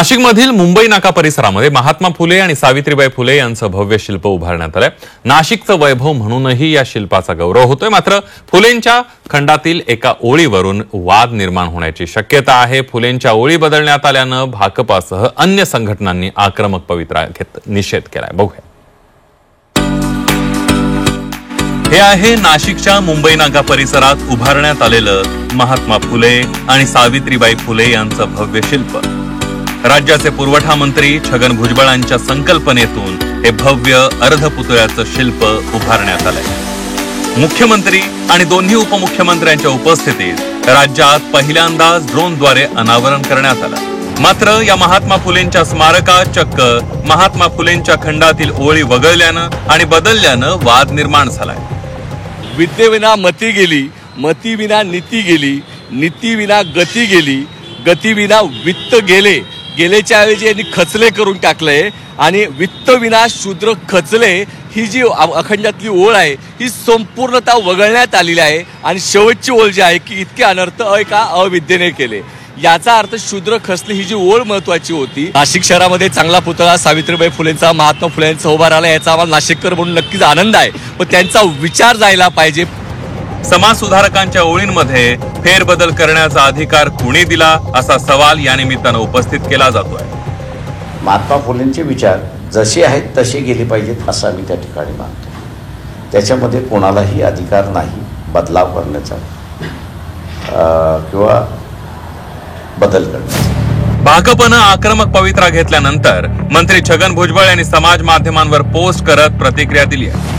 नाशिकमधील मुंबई नाका परिसरामध्ये महात्मा फुले आणि सावित्रीबाई फुले यांचं भव्य शिल्प उभारण्यात आलंय। नाशिकचं वैभव म्हणूनही या शिल्पाचा गौरव होतोय। मात्र फुलेंच्या खंडातील एका ओळीवरून वाद निर्माण होण्याची शक्यता आहे। फुलेंच्या ओळी बदलण्यात आल्यानं भाकपासह अन्य संघटनांनी आक्रमक पवित्रा घेत निषेध केलाय। बघूया। हे आहे नाशिकच्या मुंबई नाका परिसरात उभारण्यात आलेलं महात्मा फुले आणि सावित्रीबाई फुले यांचं भव्य शिल्प। राज्याचे पुरवठा मंत्री छगन भुजबळांच्या संकल्पनेतून हे भव्य अर्धपुतळ्याचं शिल्प उभारण्यात आलंय। मुख्यमंत्री आणि दोन्ही उपमुख्यमंत्र्यांच्या उपस्थितीत राज्यात पहिल्यांदाच ड्रोनद्वारे अनावरण करण्यात आलं। मात्र या महात्मा फुलेंच्या स्मारकात चक्क महात्मा फुलेंच्या खंडातील ओळी वगळल्यानं आणि बदलल्यानं वाद निर्माण झालाय। विद्येविना मती गेली, मतीविना नीती गेली, नीतीविना गती गेली, गतीविना वित्त गेले, गेलेच्या ऐवजी यांनी खचले करून टाकलंय आणि वित्त विना शूद्र खचले ही जी अखंडातली ओळ आहे ही संपूर्णतः वगळण्यात आलेली आहे। आणि शेवटची ओळ जी आहे की इतके अनर्थ एका अविद्येने केले, याचा अर्थ शूद्र खचले ही जी ओळ महत्वाची होती। नाशिक शहरामध्ये चांगला पुतळा सावित्रीबाई फुलेंचा, महात्मा फुलेंचा उभा राहिला, याचा आम्हाला नाशिककर म्हणून नक्कीच आनंद आहे, पण त्यांचा विचार जायला पाहिजे। समाज सुधारकांच्या ओळींमध्ये फेरबदल करण्याचा अधिकार कुणी दिला असा सवाल या निमित्तानं उपस्थित केला जातोय। महात्मा फुलेंचे विचार जसे आहेत तसे गेले पाहिजेत असं आम्ही त्या ठिकाणी मानतो। त्याच्यामध्ये कोणालाही अधिकार नाही बदलाव करण्याचा किंवा बदल करण्याचा। भाकपनं आक्रमक पवित्रा घेतल्यानंतर मंत्री छगन भुजबळ यांनी समाज माध्यमांवर पोस्ट करत प्रतिक्रिया दिली आहे।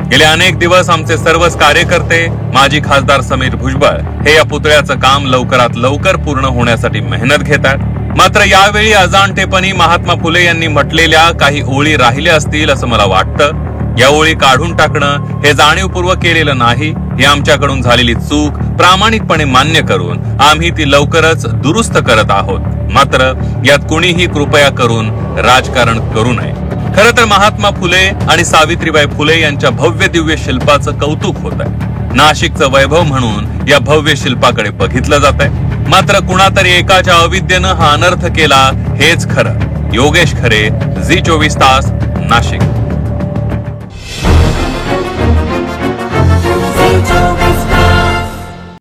गेले अनेक दिवस आमचे सर्वच कार्यकर्ते, माजी खासदार समीर भुजबळ हे या पुतळ्याचं काम लवकरात लवकर पूर्ण होण्यासाठी मेहनत घेतात। मात्र यावेळी अजाणतेपणी महात्मा फुले यांनी म्हटलेल्या काही ओळी राहिल्या असतील असं मला वाटतं। या ओळी काढून टाकणं हे जाणीवपूर्वक केलेलं नाही, ही आमच्याकडून झालेली चूक प्रामाणिकपणे मान्य करून आम्ही ती लवकरच दुरुस्त करत आहोत। मात्र यात कुणीही कृपया करून राजकारण करू नये। खरं तर महात्मा फुले आणि सावित्रीबाई फुले यांच्या भव्य दिव्य शिल्पाचं कौतुक होत आहे। नाशिकचं वैभव म्हणून या भव्य शिल्पाकडे बघितलं जात आहे। मात्र कुणातरी एकाच्या अविद्येनं हा अनर्थ केला हेच खरं। योगेश खरे, झी 24 तास, नाशिक।